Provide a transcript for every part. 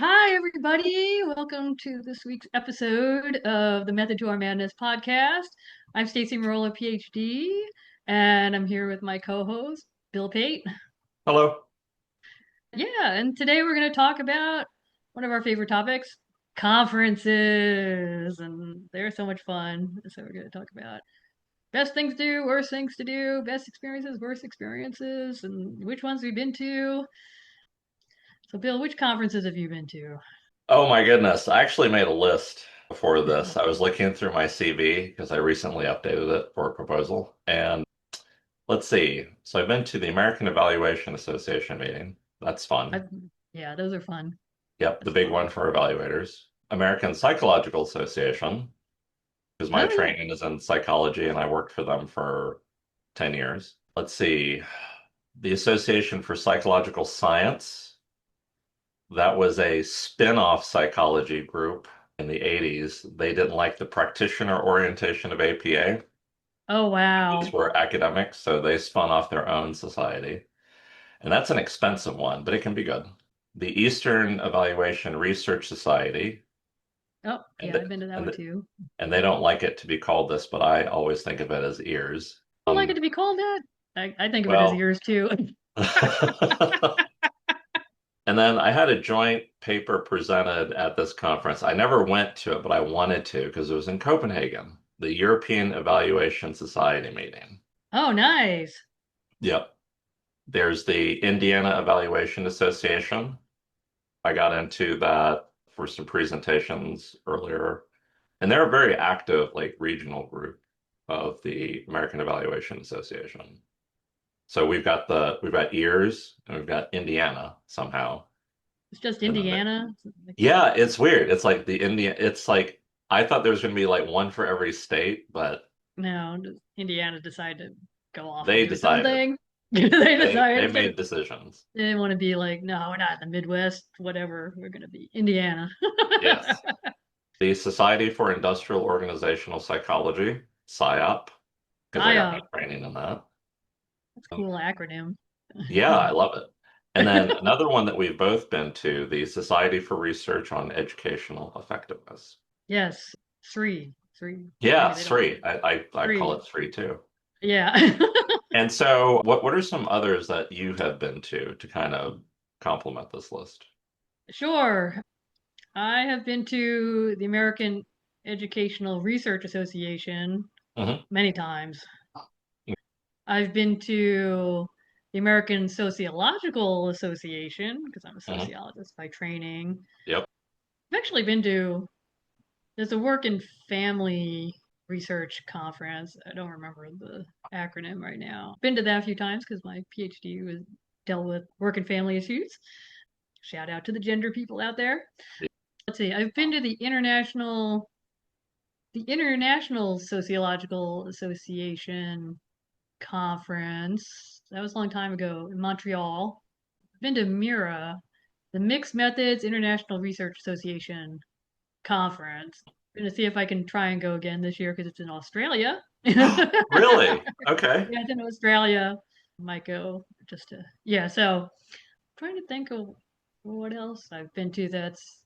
Hi, everybody. Welcome to this week's episode of the Method to Our Madness podcast. I'm Stacey Marola, PhD, and I'm here with my co-host, Bill Pate. Hello. Yeah, and today we're going to talk about one of our favorite topics, conferences. And they're so much fun. So we're going to talk about best things to do, worst things to do, best experiences, worst experiences, and which ones we've been to. So, Bill, which conferences have you been to? Oh my goodness. I actually made a list before this. I was looking through my CV because I recently updated it for a proposal. And let's see. So I've been to the American Evaluation Association meeting. That's fun. I, yeah, those are fun. Yep, the That's big fun. one for evaluators. American Psychological Association, because my Oh yeah. training is in psychology and I worked for them for 10 years. Let's see. The Association for Psychological Science. That was a spin-off psychology group in the 80s. They didn't like the practitioner orientation of APA. Oh These wow. were academics, so they spun off their own society. And that's an expensive one, but it can be good. The Eastern Evaluation Research Society, Oh and yeah, I've been to that one and too. and they don't like it to be called this, but I always think of it as ears. I like it to be called that. I think of it as Well, yours too. and then I had a joint paper presented at this conference. I never went to it, but I wanted to because it was in Copenhagen, the European Evaluation Society meeting. Oh nice. Yep. There's the Indiana Evaluation Association. I got into that for some presentations earlier. And they're a very active, like regional group of the American Evaluation Association. So we've got ears and we've got Indiana somehow. It's just And then Indiana. yeah, it's weird. It's like it's like I thought there was going to be like one for every state, but No, just Indiana decided to go off and they do its own decided. thing. They They decided made decisions. they didn't want to be like, no, we're not in the Midwest, whatever. We're gonna be Indiana. Yes. The Society for Industrial Organizational Psychology, PSYOP, because I got my PSYOP. training in that. That's a cool acronym. Yeah, I love it. And then another one that we've both been to, the Society for Research on Educational Effectiveness. Yes, three, three. Yeah, Maybe they don't. SRE. I call Three. it SRE too. Yeah. And so what are some others that you have been to kind of complement this list? Sure. I have been to the American Educational Research Association Hmm. many times. I've been to the American Sociological Association because I'm a Hmm. sociologist by training. Yep. I've actually been to there's a work and family research conference. I don't remember the acronym right now. Been to that a few times because my PhD was dealt with work and family issues. Shout out to the gender people out there. Let's see. I've been to the International Sociological Association conference. That was a long time ago in Montreal. I've been to MIRA, the Mixed Methods International Research Association conference. I'm gonna see if I can try and go again this year because it's in Australia. Yeah, Really? Okay. it's in Australia. Might go just to yeah. So trying to think of what else I've been to that's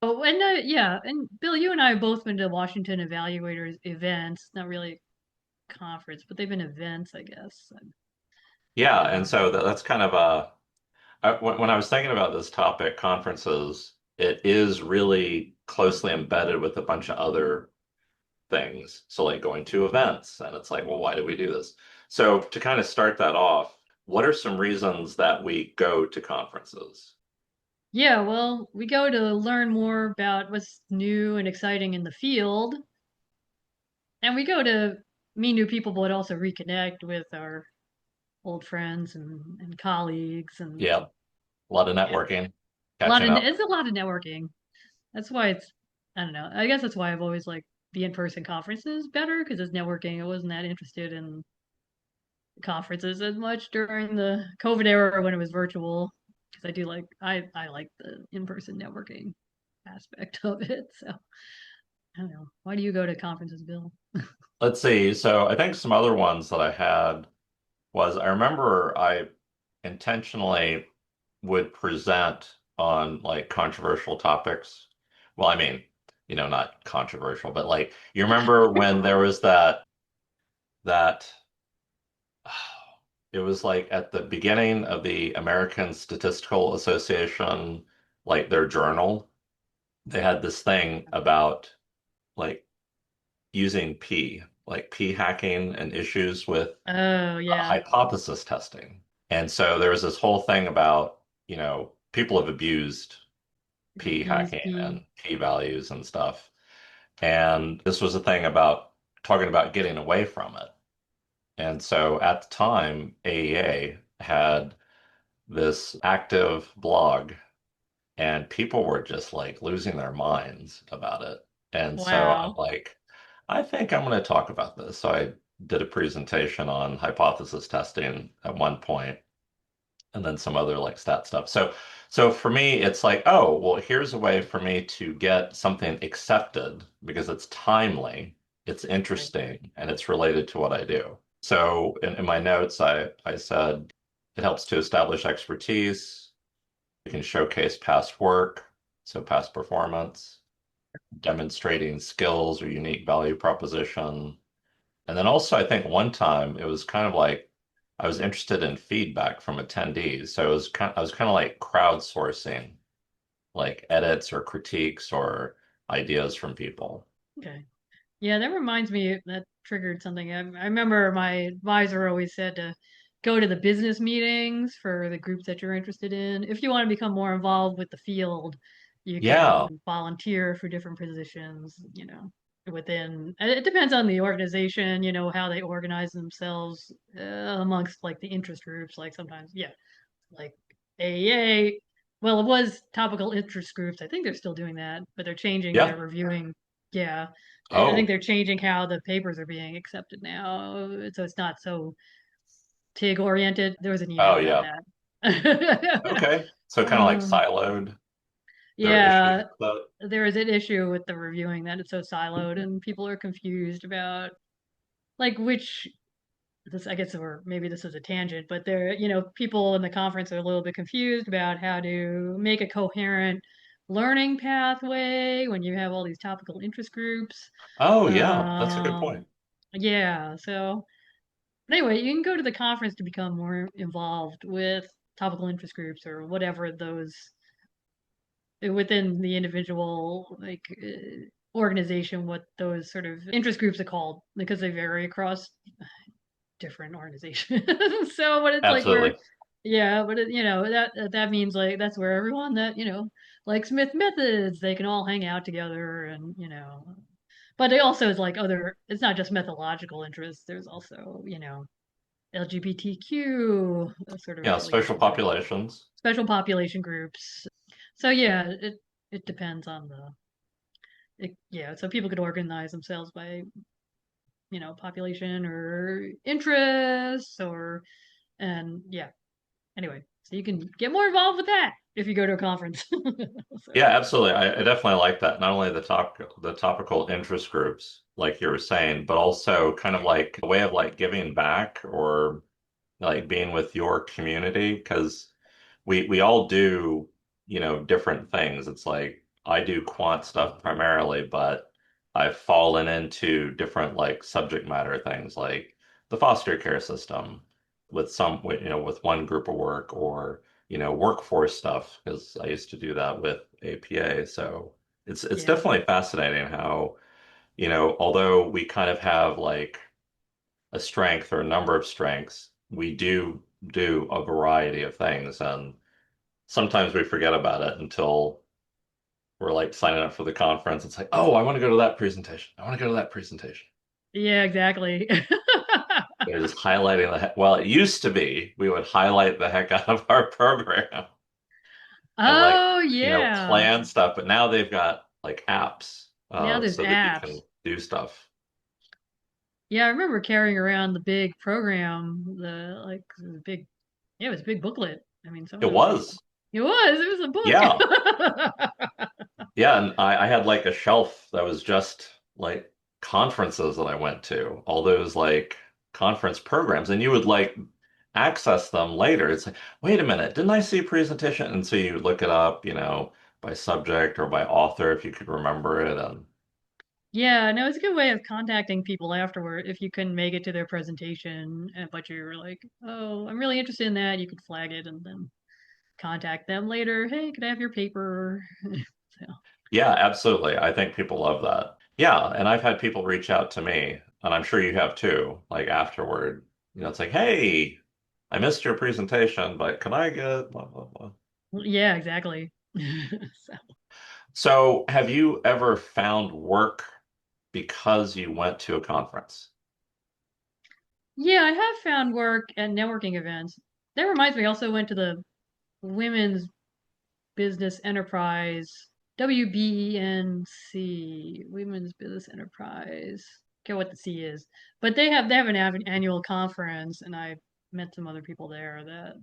oh, and yeah, and Bill, you and I have both been to Washington Evaluators events, not really conference, but they've been events, I guess. Yeah, I don't and know. so that's kind of when I was thinking about this topic, conferences, it is really closely embedded with a bunch of other things. So like going to events, and it's like, well, why do we do this? So to kind of start that off, what are some reasons that we go to conferences? Yeah, well, we go to learn more about what's new and exciting in the field, and we go to meet new people, but also reconnect with our old friends and colleagues, and Yeah, a lot of yeah, networking, catching up. it's a lot of networking. That's why it's I don't know. I guess that's why I've always liked the in-person conferences better because it's networking. I wasn't that interested in conferences as much during the COVID era when it was virtual because I like the in-person networking aspect of it. So I don't know. Why do you go to conferences, Bill? Let's see. So I think some other ones that I had was I remember I intentionally would present. on like controversial topics. Well, I mean, not controversial, but like you remember when there was that it was like at the beginning of the American Statistical Association, like their journal, they had this thing about like using like P hacking and issues with Oh, yeah. hypothesis testing. And so there was this whole thing about, people have abused P Abuse hacking P. and P values and stuff. And this was a thing about talking about getting away from it. And so at the time, AEA had this active blog, and people were just like losing their minds about it. And so I'm Wow. like, I think I'm going to talk about this. So I did a presentation on hypothesis testing at one point, and then some other like stat stuff. So for me, it's like, oh, well, here's a way for me to get something accepted because it's timely, it's Right. interesting, and it's related to what I do. So in my notes, I said it helps to establish expertise. You can showcase past work, so past performance, demonstrating skills or unique value proposition. And then also, I think one time it was kind of like I was interested in feedback from attendees. So I was kind of like crowdsourcing like edits or critiques or ideas from people. Okay. Yeah, that reminds me, that triggered something. I remember my advisor always said to go to the business meetings for the groups that you're interested in. If you want to become more involved with the field, you Yeah. can volunteer for different positions, within, and it depends on the organization, how they organize themselves amongst like the interest groups. Like sometimes, yeah, like AEA. Well, it was topical interest groups. I think they're still doing that, but they're changing their Yeah. reviewing. Yeah, I think Oh. they're changing how the papers are being accepted now, so it's not so TIG oriented. There was an Oh, email about yeah. that. Okay. So kind of like um, siloed. There are issues yeah, with that. there is an issue with the reviewing that it's so siloed, and people are confused about like which this I guess or maybe this is a tangent, but there, people in the conference are a little bit confused about how to make a coherent learning pathway when you have all these topical interest groups. Oh, yeah. That's a good Um, point. yeah, so anyway, you can go to the conference to become more involved with topical interest groups or whatever those within the individual organization, what those sort of interest groups are called because they vary across different organizations. So, but it's like where, Absolutely. yeah, but that means like that's where everyone that like Smith methods, they can all hang out together, and but they also is like other. It's not just methodological interests. There's also LGBTQ sort of Yeah. Special affiliations or populations. special population groups. So yeah, it depends on yeah. So people could organize themselves by population or interests or and yeah. Anyway, so you can get more involved with that if you go to a conference. So Yeah, absolutely. I definitely like that. Not only the topical interest groups, like you were saying, but also kind of like a way of like giving back or like being with your community because we all do, different things. It's like I do quant stuff primarily, but I've fallen into different like subject matter things like the foster care system with one group of work or, workforce stuff because I used to do that with APA. So it's yeah, definitely fascinating how, although we kind of have like a strength or a number of strengths, we do a variety of things. And sometimes we forget about it until we're like signing up for the conference. It's like, oh, I want to go to that presentation. I want to go to that presentation. yeah, exactly. They're just highlighting well, it used to be we would highlight the heck out of our program and like, Oh yeah. plan stuff, but now they've got like apps Now there's so that you can apps. do stuff. Yeah, I remember carrying around the big program, the big, yeah, it was a big booklet. I mean, some It of it was, was. it was a Yeah. book. Yeah, and I had like a shelf that was just like conferences that I went to, all those like conference programs. And you would like access them later. It's like, wait a minute, didn't I see a presentation? And so you look it up, by subject or by author if you could remember it. And Yeah, no, it's a good way of contacting people afterward if you couldn't make it to their presentation, but you're like, oh, I'm really interested in that. You could flag it and then contact them later. Hey, could I have your paper? So, yeah, absolutely. I think people love that. Yeah, and I've had people reach out to me, and I'm sure you have too, like afterward. It's like, hey, I missed your presentation, but can I get blah blah blah. yeah, exactly. So, So, have you ever found work because you went to a conference? yeah, I have found work at networking events. That reminds me, I also went to the Women's Business Enterprise, WBENC, Women's Business Enterprise. Get what the C is, but they have an annual conference, and I met some other people there that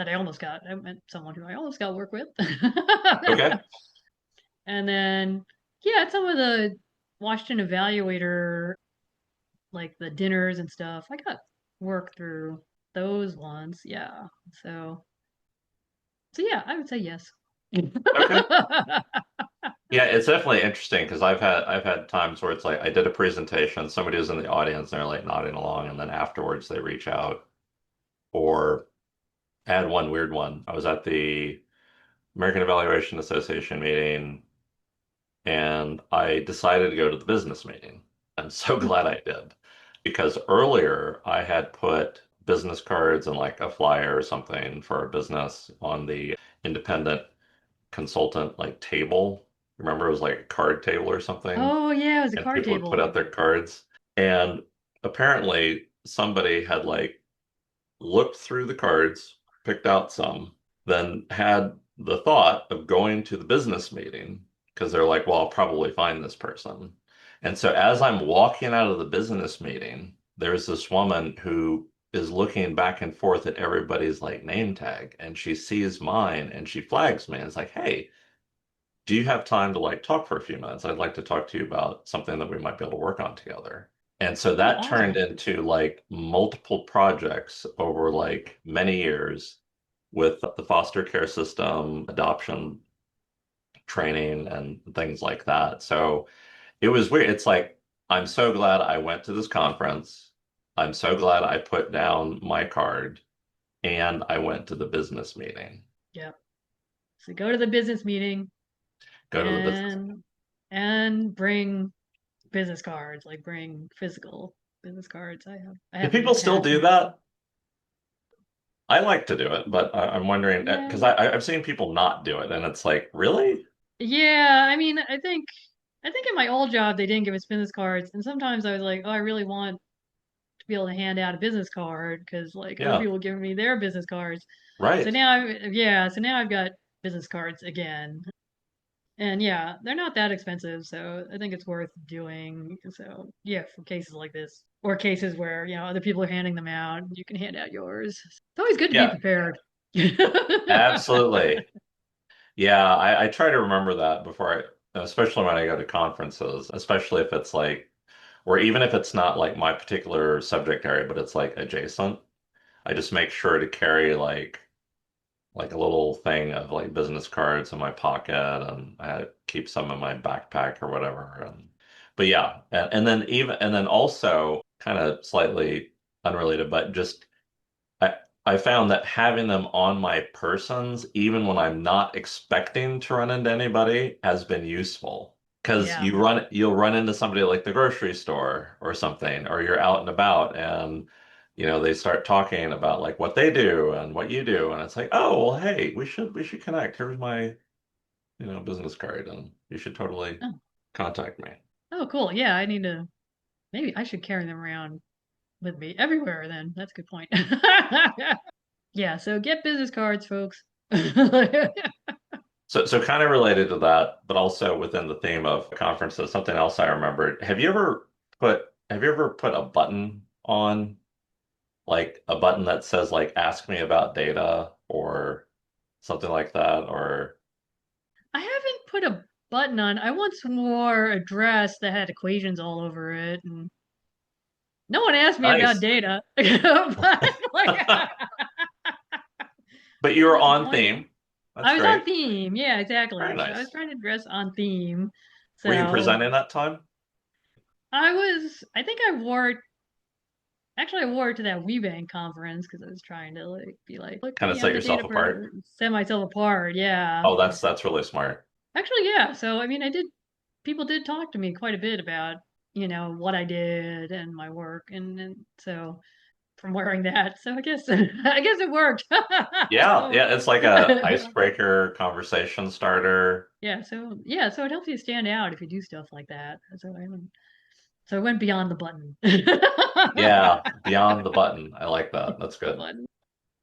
I met someone who I almost got work with, Okay. and then yeah, at some of the Washington Evaluator, like the dinners and stuff, I got work through those ones. Yeah, so yeah, I would say yes. Okay. Yeah, it's definitely interesting because I've had times where it's like I did a presentation, somebody was in the audience and they're like nodding along, and then afterwards they reach out. Or I had one weird one. I was at the American Evaluation Association meeting and I decided to go to the business meeting. I'm so glad I did because earlier I had put business cards and like a flyer or something for a business on the independent consultant like table. Remember, it was like a card table or something, Oh yeah, it was a and card people would put table. out their cards. And apparently, somebody had like looked through the cards, picked out some, then had the thought of going to the business meeting because they're like, well, I'll probably find this person. And so as I'm walking out of the business meeting, there's this woman who is looking back and forth at everybody's like name tag, and she sees mine and she flags me and it's like, hey, do you have time to like talk for a few minutes? I'd like to talk to you about something that we might be able to work on together. And so Oh, that turned awesome. into like multiple projects over like many years with the foster care system, adoption training, and things like that. So it was weird. It's like, I'm so glad I went to this conference. I'm so glad I put down my card and I went to the business meeting. Yep. So go to the business meeting Go to the business. and bring business cards, like bring physical business cards. I Do have an people still do attachment. that? I like to do it, but I'm wondering Yeah. because I've seen people not do it, and it's like, really? Yeah, I mean, I think in my old job they didn't give us business cards, and sometimes I was like, oh, I really want to be able to hand out a business card because like other Yeah, people giving me their business cards. So right. now I've got business cards again. And yeah, they're not that expensive, so I think it's worth doing. So yeah, for cases like this, or cases where other people are handing them out, you can hand out yours. It's always good to be Yeah, prepared. absolutely. Yeah, I try to remember that before especially when I go to conferences, especially if it's like, or even if it's not like my particular subject area, but it's like adjacent. I just make sure to carry like a little thing of like business cards in my pocket, and I keep some in my backpack or whatever. But yeah, and then also kind of slightly unrelated, but just I I found that having them on my persons, even when I'm not expecting to run into anybody, has been useful. Because Yeah. you'll run into somebody like the grocery store or something, or you're out and about and they start talking about like what they do and what you do, and it's like, oh, well, hey, we should connect. Here's my, business card, and you should totally Oh, contact me. oh, cool. Yeah, I need to. Maybe I should carry them around with me everywhere. Then that's a good point. Yeah. So get business cards, folks. So kind of related to that, but also within the theme of conferences, something else I remembered. Have you ever put a button on, like a button that says like ask me about data or something like that? Or I haven't put a button on. I once wore a dress that had equations all over it, and No one asked me about Nice. data, but like, But you were what's the on point? theme. That's I was on great. theme. Yeah, Very exactly. So I was nice. trying to dress on theme. Were you So presenting that time? I think I wore it, actually I wore it to that WeBank conference because I was trying to like be like, look Kind of me, set I'm the yourself data apart. per set myself apart. Yeah. Oh, that's really smart. Actually, yeah. So I mean, people did talk to me quite a bit about, what I did and my work and so from wearing that. So I guess I guess it worked. Yeah, So yeah, it's like a icebreaker, conversation starter. so it helps you stand out if you do stuff like that. So I went beyond the button. Yeah, beyond the button. I like that. That's The good. button.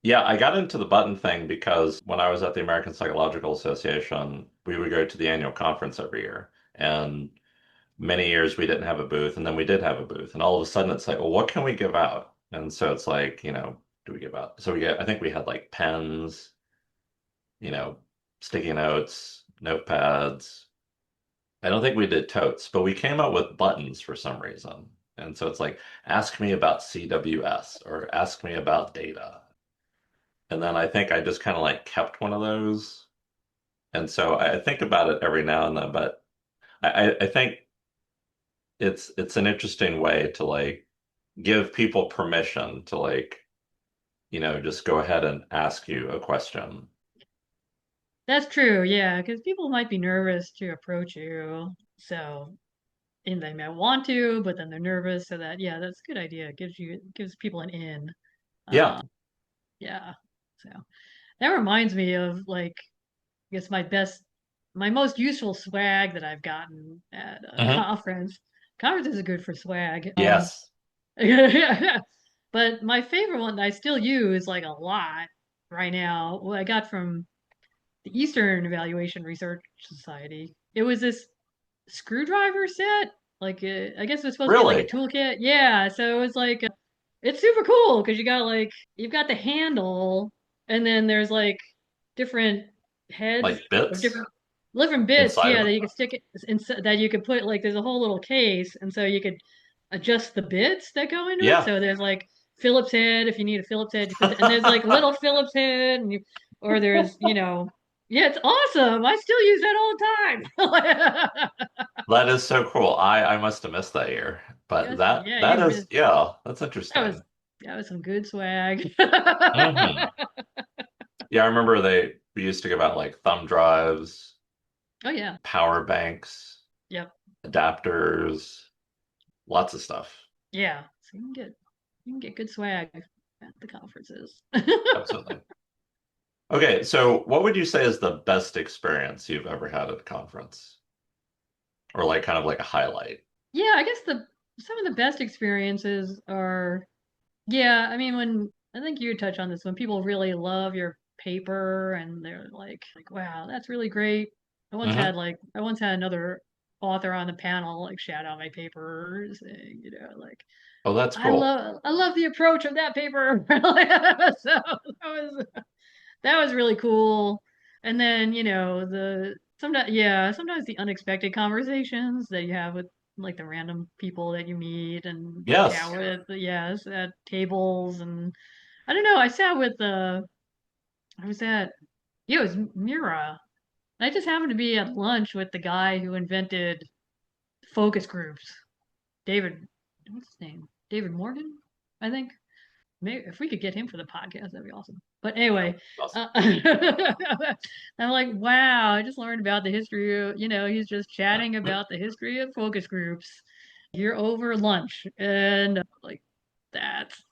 Yeah, I got into the button thing because when I was at the American Psychological Association, we would go to the annual conference every year. And many years we didn't have a booth, and then we did have a booth. And all of a sudden it's like, well, what can we give out? And so it's like, do we give out? So I think we had like pens, you know, sticky notes, notepads. I don't think we did totes, but we came up with buttons for some reason. And so it's like, ask me about CWS or ask me about data. And then I think I just kind of like kept one of those. And so I think about it every now and then, but I think it's an interesting way to like give people permission to like, just go ahead and ask you a question. That's true, yeah, because people might be nervous to approach you. So, and they might want to, but then they're nervous. So that's a good idea. It gives people an in. Yeah. Uh, yeah. So that reminds me of like, I guess my most useful swag that I've gotten at a Hmm. conference. Conferences are good for swag. Yes. But my favorite one that I still use like a lot right now, what I got from the Eastern Evaluation Research Society. It was this screwdriver set. Like, I guess it was supposed to be like a Really? toolkit. Yeah, so it was like it's super cool because you've got the handle, and then there's like different heads Like of bits different bits. inside of Yeah, it? that you can stick it that you could put like there's a whole little case, and so you could adjust the bits that go into it. Yeah. So there's like Phillips head if you need a Phillips head, you put and there's like little Phillips head, or there's yeah, it's awesome. I still use that all the time. That is so cool. I must have missed that year. But Yes, that yeah, that you is missed. yeah, that's That was interesting. that was some good swag. Hmm. Yeah, I remember we used to give out like thumb drives, Oh yeah. power banks, Yep. adapters, lots of stuff. Yeah. So you can get good swag at the conferences. Absolutely. Okay, so what would you say is the best experience you've ever had at a conference? Or like kind of like a highlight? Yeah, I guess the some of the best experiences are yeah, I mean when I think you touch on this when people really love your paper and they're like wow, that's really great. Hmm. I once had another author on the panel like shout out my paper saying, like Oh, that's cool. I love the approach of that paper. So that was really cool. And then, sometimes the unexpected conversations that you have with like the random people that you meet and chat Yes. with, yes, at tables and I don't know, I was at yeah, it was Mira. I just happened to be at lunch with the guy who invented focus groups. David, what's his name? David Morgan, I think. Maybe if we could get him for the podcast, that'd be awesome. But That anyway, would be awesome. I'm like, wow, I just learned about the history of, he's just chatting Mhm. about the history of focus groups here over lunch. And like, that's,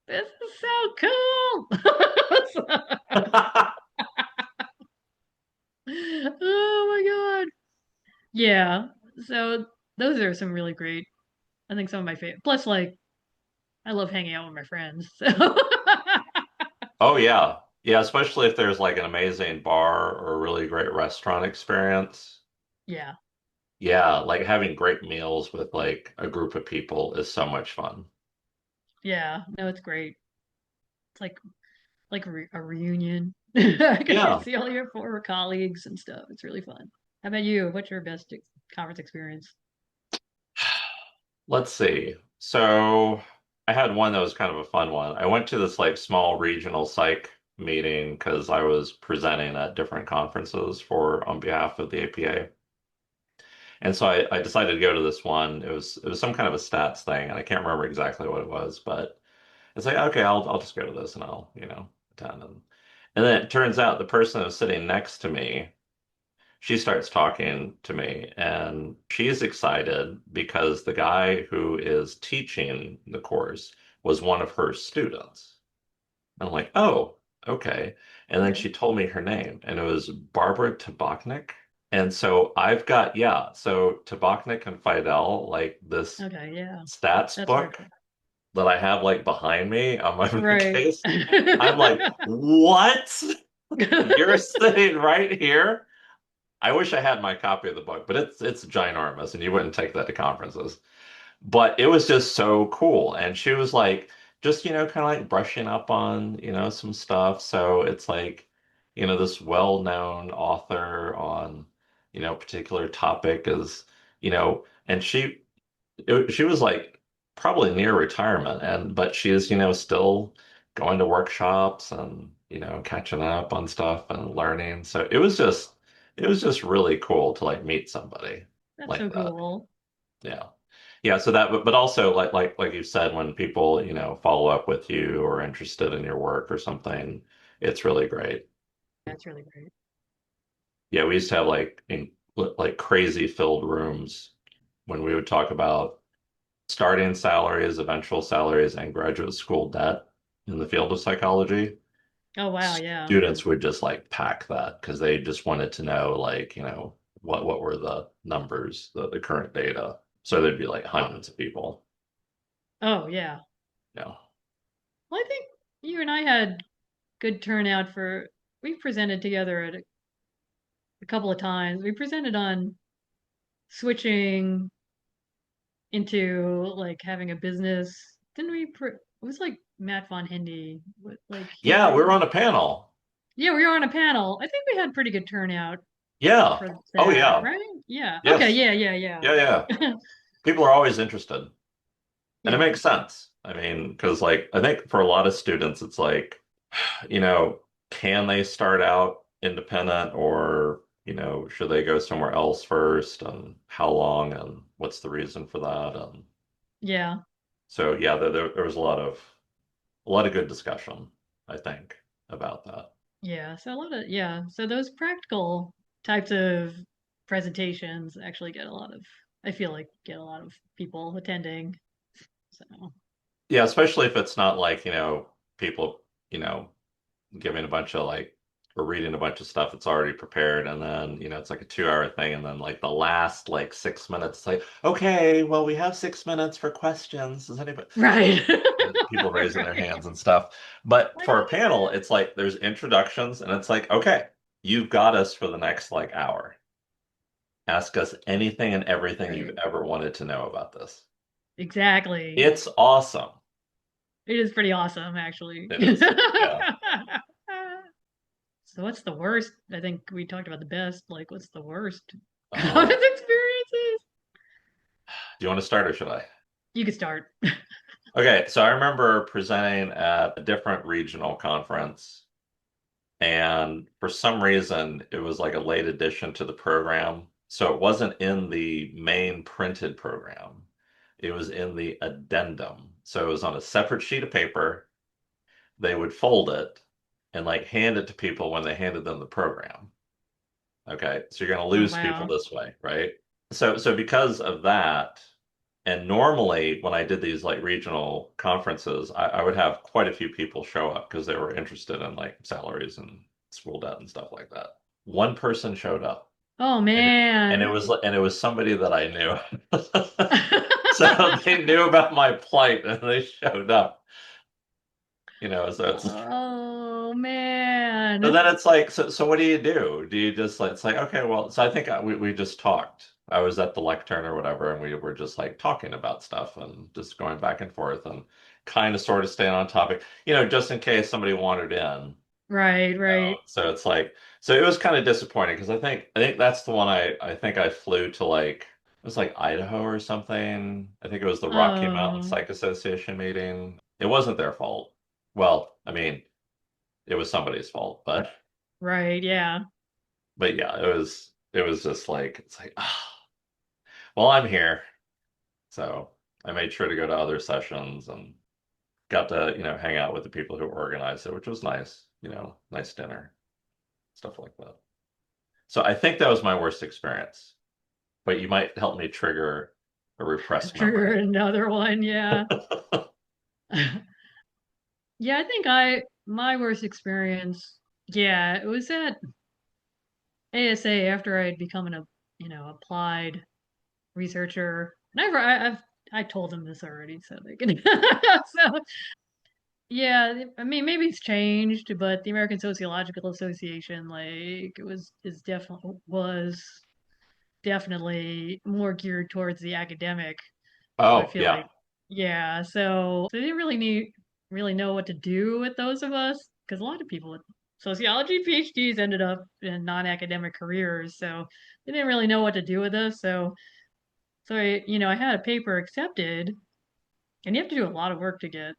this is so cool. Oh my God. Yeah. So those are some really great, I think some of my favorite. Plus, like, I love hanging out with my friends. So Oh yeah. Yeah, especially if there's like an amazing bar or a really great restaurant experience. yeah. Yeah, like having great meals with like a group of people is so much fun. Yeah. No, it's great. It's like a reunion because you Yeah. see all your former colleagues and stuff. It's really fun. How about you? What's your best conference experience? Let's see. So I had one that was kind of a fun one. I went to this like small regional psych meeting because I was presenting at different conferences for on behalf of the APA. And so I decided to go to this one. It was some kind of a stats thing, and I can't remember exactly what it was, but it's like, okay, I'll just go to this and I'll, attend. And then it turns out the person that was sitting next to me, she starts talking to me, and she's excited because the guy who is teaching the course was one of her students. And I'm like, oh, okay. And then Okay. she told me her name, and it was Barbara Tabachnik. And so I've got, yeah, so Tabachnik and Fidel, like this Okay, yeah. stats That's very book cool. that I have like behind me on my Right. bookcase. I'm like, what? You're sitting right here? I wish I had my copy of the book, but it's ginormous and you wouldn't take that to conferences. But it was just so cool. And she was like, just, kind of like brushing up on, some stuff. So it's like, this well-known author on, a particular topic is, and she was like probably near retirement but she's still going to workshops and catching up on stuff and learning, so it was just really cool to like meet somebody That's like so that. cool. Yeah, yeah, so that but also like you said, when people follow up with you or are interested in your work or something, it's really great. That's really great. Yeah, we used to have like crazy filled rooms when we would talk about starting salaries, eventual salaries, and graduate school debt in the field of psychology. Oh wow, yeah. Students would just like pack that because they just wanted to know, like, what were the numbers, the current data. So there'd be like hundreds of people. Oh yeah. Yeah. Well, I think you and I had good turnout for we presented together at a couple of times. We presented on switching into like having a business. Didn't we it was like Matt Von Hindi. Like Yeah, we were he on a panel. yeah, we were on a panel. I think we had pretty good turnout Yeah. for Oh, that, yeah. right? Yeah. Okay, Yes. yeah, Yeah, yeah. yeah. People are always interested. And it Yeah. makes sense. I mean, because like I think for a lot of students, it's like, you know, can they start out independent or, should they go somewhere else first and how long and what's the reason for that? And Yeah. so yeah, there was a lot of good discussion, I think, about that. Yeah. So a lot of yeah. So those practical types of presentations actually get a lot of I feel like get a lot of people attending. So Yeah, especially if it's not like, people, giving a bunch of like or reading a bunch of stuff that's already prepared, and then it's like a 2 hour thing, and then like the last like 6 minutes it's like, okay, well, we have 6 minutes for questions, does anybody, right. people raising their hands and stuff. But Like, for a panel it's like there's introductions and it's like, okay, you've got us for the next like hour, ask us anything and everything you've right. ever wanted to know about this. Exactly. It's awesome. It is pretty awesome actually. It is, yeah. So what's the worst? I think we talked about the best. Like what's the worst uh conference experiences? do you want to start or should I? You could start. Okay, so I remember presenting at a different regional conference, and for some reason, it was like a late addition to the program. So it wasn't in the main printed program, it was in the addendum. So it was on a separate sheet of paper. They would fold it and like hand it to people when they handed them the program. Okay, so you're going to Oh lose people wow. this way, right? So because of that, and normally when I did these like regional conferences, I would have quite a few people show up because they were interested in like salaries and school debt and stuff like that. One person showed up, Oh and it man. was somebody that I knew. So they knew about my plight and they showed up, so it's Oh so man. then it's like, so what do you do? Do you just like, it's like, okay, well, so I think we just talked. I was at the lectern or whatever, and we were just like talking about stuff and just going back and forth and kind of sort of staying on topic, just in case somebody wandered in. Right, right. So it's like, so it was kind of disappointing because I think that's the one I think I flew to like was like Idaho or something. I think it was the Rocky Mountain Oh, Psych Association meeting. It wasn't their fault. Well, I mean, it was somebody's fault, right, yeah. but yeah, it was just like it's like well, I'm here. So I made sure to go to other sessions and got to, hang out with the people who organized it, which was nice, nice dinner, stuff like that. So I think that was my worst experience, but you might help me trigger a repressed Trigger memory. another one, yeah. Yeah, I think my worst experience, yeah, it was at ASA after I had become applied researcher. And I told them this already, so they can. So yeah, I mean maybe it's changed, but the American Sociological Association, like was definitely more geared towards the academic. So I Oh, feel like, yeah. yeah, so they didn't really know what to do with those of us because a lot of people with sociology PhDs ended up in non-academic careers, so they didn't really know what to do with us. So I had a paper accepted, and you have to do a lot of work to get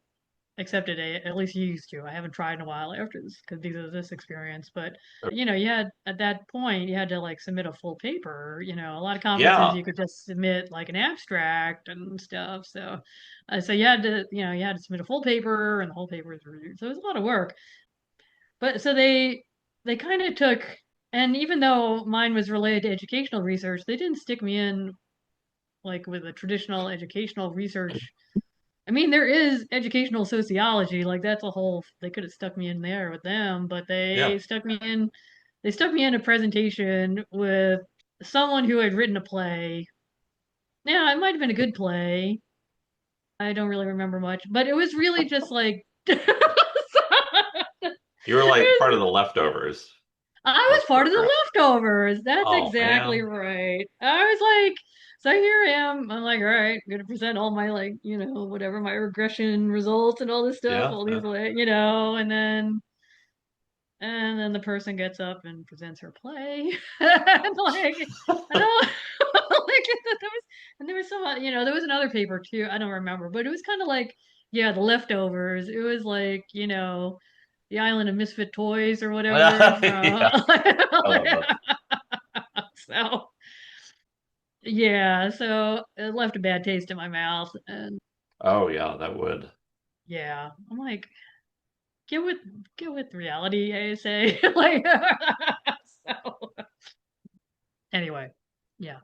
accepted. At least you used to. I haven't tried in a while after this because because of this experience. But you had at that point you had to like submit a full paper. A lot of conferences Yeah. you could just submit like an abstract and stuff. So you had to submit a full paper, and the whole paper was reviewed. So it was a lot of work. But so they kind of took, and even though mine was related to educational research, they didn't stick me in like with a traditional educational research. I mean, there is educational sociology, like that's a whole, they could have stuck me in there with them, but Yeah. they stuck me in a presentation with someone who had written a play. Yeah, it might have been a good play. I don't really remember much, but it was really just like You were like part of the leftovers. I was That's part of the correct. leftovers. That's Oh, exactly man. right. I was like, so here I am. I'm like, all right, I'm gonna present all my like, whatever my regression results and all this stuff, Yeah. all these Yeah. like, and then the person gets up and presents her play. And like I don't like there was and there was there was another paper too. I don't remember, but it was kind of like yeah, the leftovers. It was like, the Island of Misfit Toys or whatever from Yeah. I love that. so yeah, so it left a bad taste in my mouth and Oh, yeah, that would. yeah, I'm like get with get with reality, I say. Like so anyway, yeah.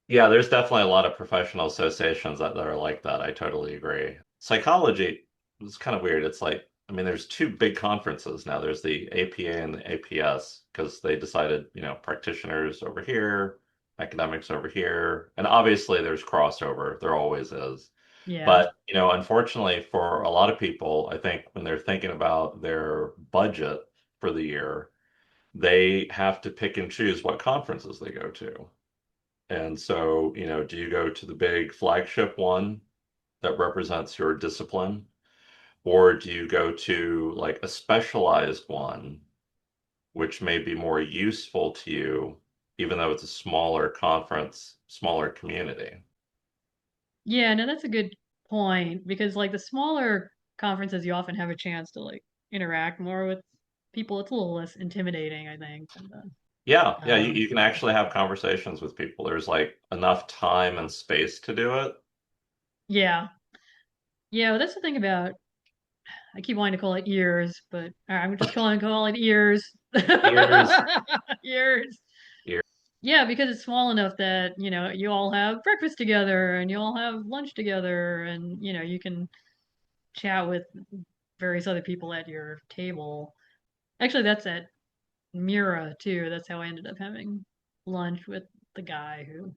Yeah, there's definitely a lot of professional associations that are like that. I totally agree. Psychology is kind of weird. It's like, I mean, there's two big conferences now. There's the APA and the APS because they decided, practitioners over here, academics over here. And obviously there's crossover. There always is. Yeah. But, unfortunately for a lot of people, I think when they're thinking about their budget for the year, they have to pick and choose what conferences they go to. And so, do you go to the big flagship one that represents your discipline, or do you go to like a specialized one, which may be more useful to you, even though it's a smaller conference, smaller community? Yeah, no, that's a good point because like the smaller conferences you often have a chance to like interact more with people. It's a little less intimidating, I think, than Yeah, the yeah, you can actually have conversations with people. There's like enough time and space to do it. yeah. Yeah, well, that's the thing about I keep wanting to call it ears, but I'm just calling call it ears. Here's Ears. here. Yeah, because it's small enough that, you all have breakfast together and you all have lunch together and, you can chat with various other people at your table. Actually, that's at Mira too. That's how I ended up having lunch with the guy who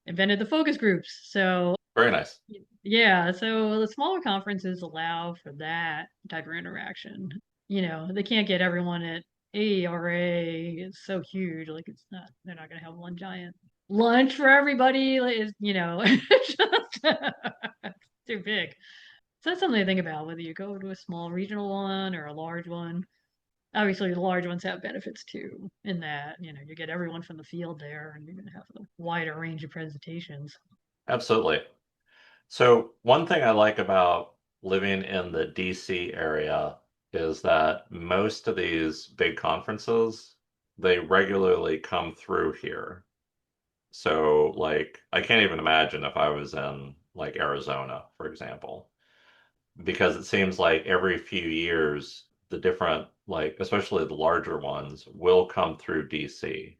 invented the focus groups. So, Very nice. yeah, so the smaller conferences allow for that type of interaction. They can't get everyone at ARA. It's so huge. Like they're not going to have one giant lunch for everybody. Like, it's just too big. So that's something to think about whether you go to a small regional one or a large one. obviously the large ones have benefits too, in that, you get everyone from the field there and you're going to have a wider range of presentations. Absolutely. So one thing I like about living in the DC area is that most of these big conferences, they regularly come through here. So like I can't even imagine if I was in like Arizona, for example, because it seems like every few years the different like especially the larger ones will come through DC.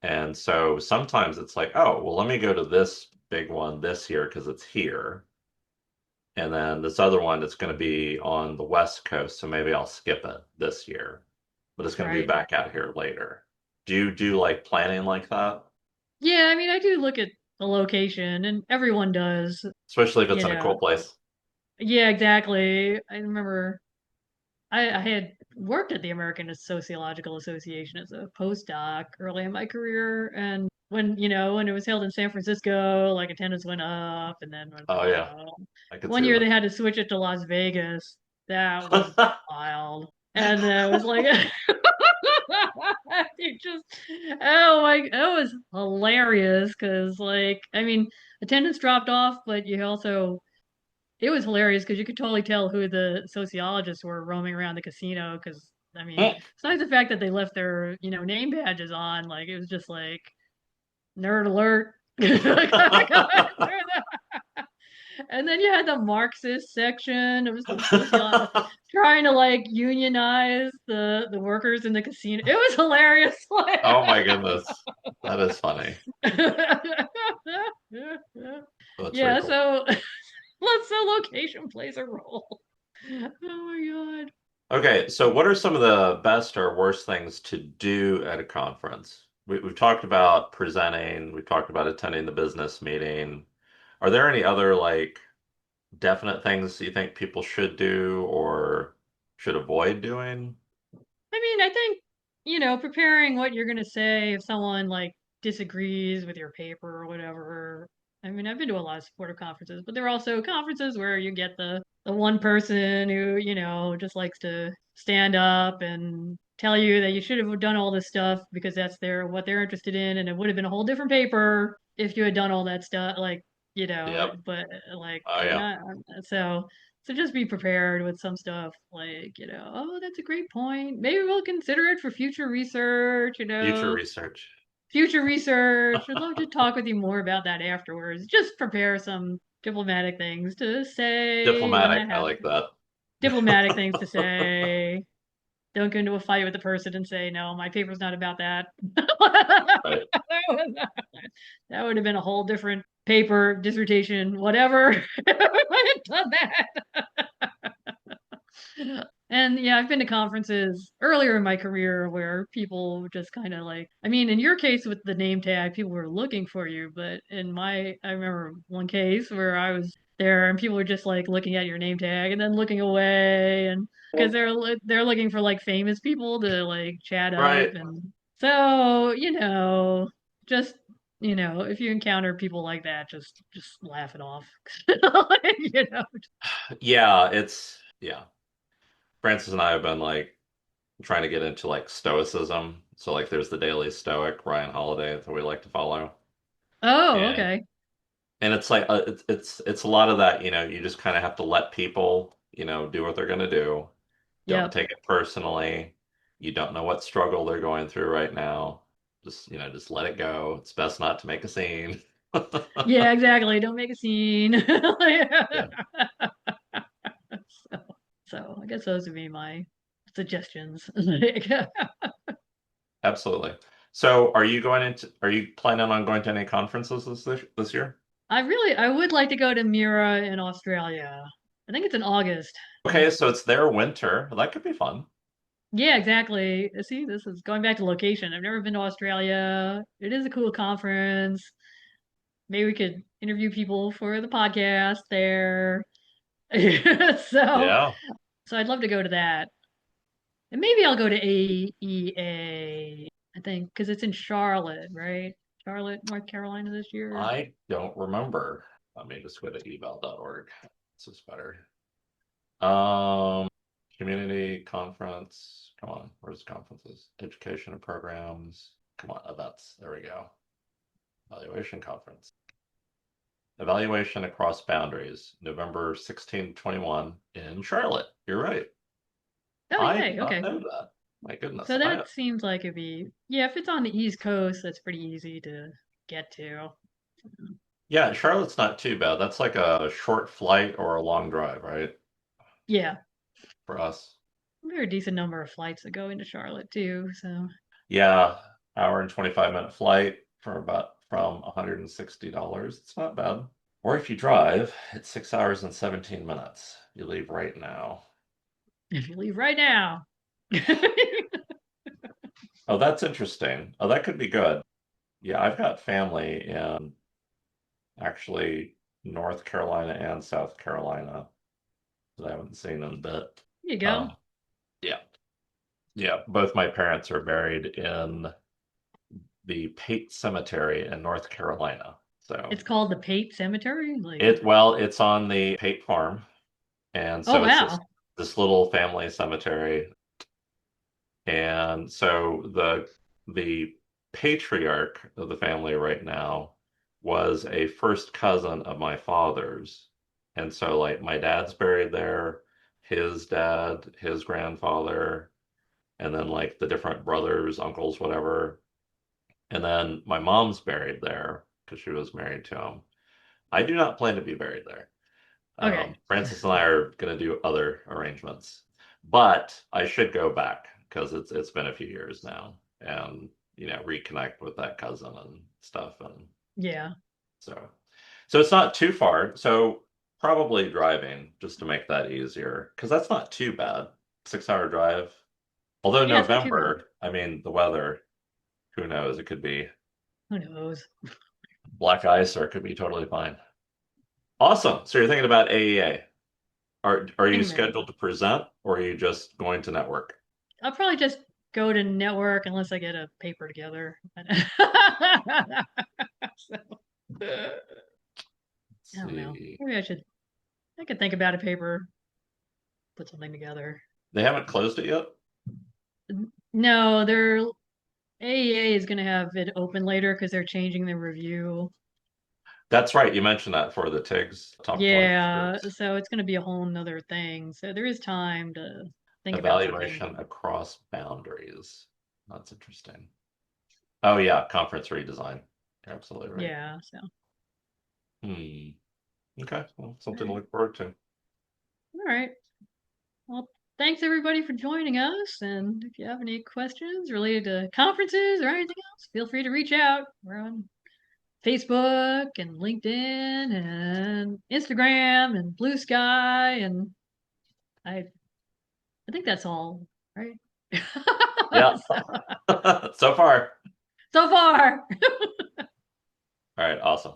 And so sometimes it's like, oh, well, let me go to this big one this year because it's here. And then this other one that's going to be on the West Coast, so maybe I'll skip it this year, but it's going to be Right. back out here later. Do you do like planning like that? Yeah, I mean, I do look at the location, and everyone does, Especially if it's you in a know. cool place. Yeah, exactly. I remember I had worked at the American Sociological Association as a postdoc early in my career, and when it was held in San Francisco, like attendance went up, and then went Oh yeah, down. I could One see year they that. had to switch it to Las Vegas. That was wild, and it was like it just oh my, it was hilarious because like I mean attendance dropped off, but you also it was hilarious because you could totally tell who the sociologists were roaming around the casino. Because I mean, besides the fact that they left their name badges on, like it was just like nerd alert. And then you had the Marxist section. It was the sociologist trying to like unionize the workers in the casino. It was hilarious. Oh my goodness. That is funny. That's very Yeah, cool. so let's so location plays a role. Oh my God. Okay, so what are some of the best or worst things to do at a conference? We've talked about presenting, we've talked about attending the business meeting. Are there any other like definite things you think people should do or should avoid doing? I mean, I think, preparing what you're going to say if someone like disagrees with your paper or whatever. I mean, I've been to a lot of supportive conferences, but there are also conferences where you get the one person who, just likes to stand up and tell you that you should have done all this stuff because that's what they're interested in, and it would have been a whole different paper if you had done all that stuff, like, Yep. but like Oh I'm yeah. not so so just be prepared with some stuff like, oh, that's a great point. Maybe we'll consider it for future research, Future research. future research. I'd love to talk with you more about that afterwards. Just prepare some diplomatic things to say when Diplomatic. that I happens. like that. Diplomatic things to say. Don't get into a fight with the person and say, no, my paper's not about that. Right. That would have been a whole different paper, dissertation, whatever. If I had done that. And yeah, I've been to conferences earlier in my career where people just kind of like, I mean, in your case with the name tag, people were looking for you, but I remember one case where I was there and people were just like looking at your name tag and then looking away, and because they're looking for like famous people to like chat up. Right. And so, just if you encounter people like that, just laugh it off. Like, Yeah, yeah. Francis and I have been like trying to get into like stoicism. So like there's the Daily Stoic, Ryan Holiday that we like to follow. Oh, And okay. and it's like it's a lot of that, you just kind of have to let people, do what they're going to do. Don't Yep. take it personally. You don't know what struggle they're going through right now. Just let it go. It's best not to make a scene. Yeah, exactly. Don't make a scene. Yeah, so, so I guess those would be my suggestions. absolutely. So, are you planning on going to any conferences this year? I would like to go to Mira in Australia. I think it's in August. Okay, so it's their winter. That could be fun. Yeah, exactly. See, this is going back to location. I've never been to Australia. It is a cool conference. Maybe we could interview people for the podcast there. So, Yeah. so I'd love to go to that. And maybe I'll go to AEA, I think, because it's in Charlotte, right? Charlotte, North Carolina this year. I don't remember. Let me just go to eval.org. This is better. Um, Community conference. Come on, where's conferences? Education and programs. Come on, events. There we go. Evaluation conference. Evaluation across boundaries, November 16 to 21 in Charlotte. You're right. Oh, I did yay. not Okay. know that. My goodness. So that seems like it'd be, yeah, if it's on the East Coast, that's pretty easy to get to. Yeah, Charlotte's not too bad. That's like a short flight or a long drive, right? Yeah. For us. There are a decent number of flights that go into Charlotte too. So, Yeah, hour and 25-minute flight for about from $160. It's not bad. Or if you drive, it's 6 hours and 17 minutes. You leave right now. if you leave right now. Oh, that's interesting. Oh, that could be good. Yeah, I've got family in actually North Carolina and South Carolina that I haven't seen in a bit. There you go. Um, yeah, yeah. Both my parents are buried in the Pate Cemetery in North Carolina. So It's called the Pate Cemetery. Like, it's on the Pate farm, and oh so it's wow. this little family cemetery. And so the patriarch of the family right now was a first cousin of my father's. And so like my dad's buried there, his dad, his grandfather, and then like the different brothers, uncles, whatever. And then my mom's buried there because she was married to him. I do not plan to be buried there. Okay. Francis and I are going to do other arrangements, but I should go back because it's been a few years now, and reconnect with that cousin and stuff, and Yeah. so it's not too far. So probably driving just to make that easier because that's not too bad. 6 hour drive. Although Yeah, it's not too bad. November, I mean the weather, who knows? It could be Who knows? black ice or it could be totally fine. Awesome. So you're thinking about AEA. Are you Thinking about it. scheduled to present or are you just going to network? I'll probably just go to network unless I get a paper together. So, I Let's don't know. see. Maybe I could think about a paper, put something together. They haven't closed it yet? No, their AEA is going to have it open later because they're changing the review. That's right. You mentioned that for the TIGs, top 20 Yeah, groups. so it's going to be a whole nother thing. So there is time to think about something. Evaluation across boundaries. That's interesting. Oh, yeah. Conference redesign. You're absolutely right. Yeah, so. Hmm. Okay. Well, All something to right. look forward to. All right. Well, thanks everybody for joining us. And if you have any questions related to conferences or anything else, feel free to reach out. We're on Facebook and LinkedIn and Instagram and Blue Sky and I I think that's all, right? Yeah. So, So far. so far. All right. Awesome.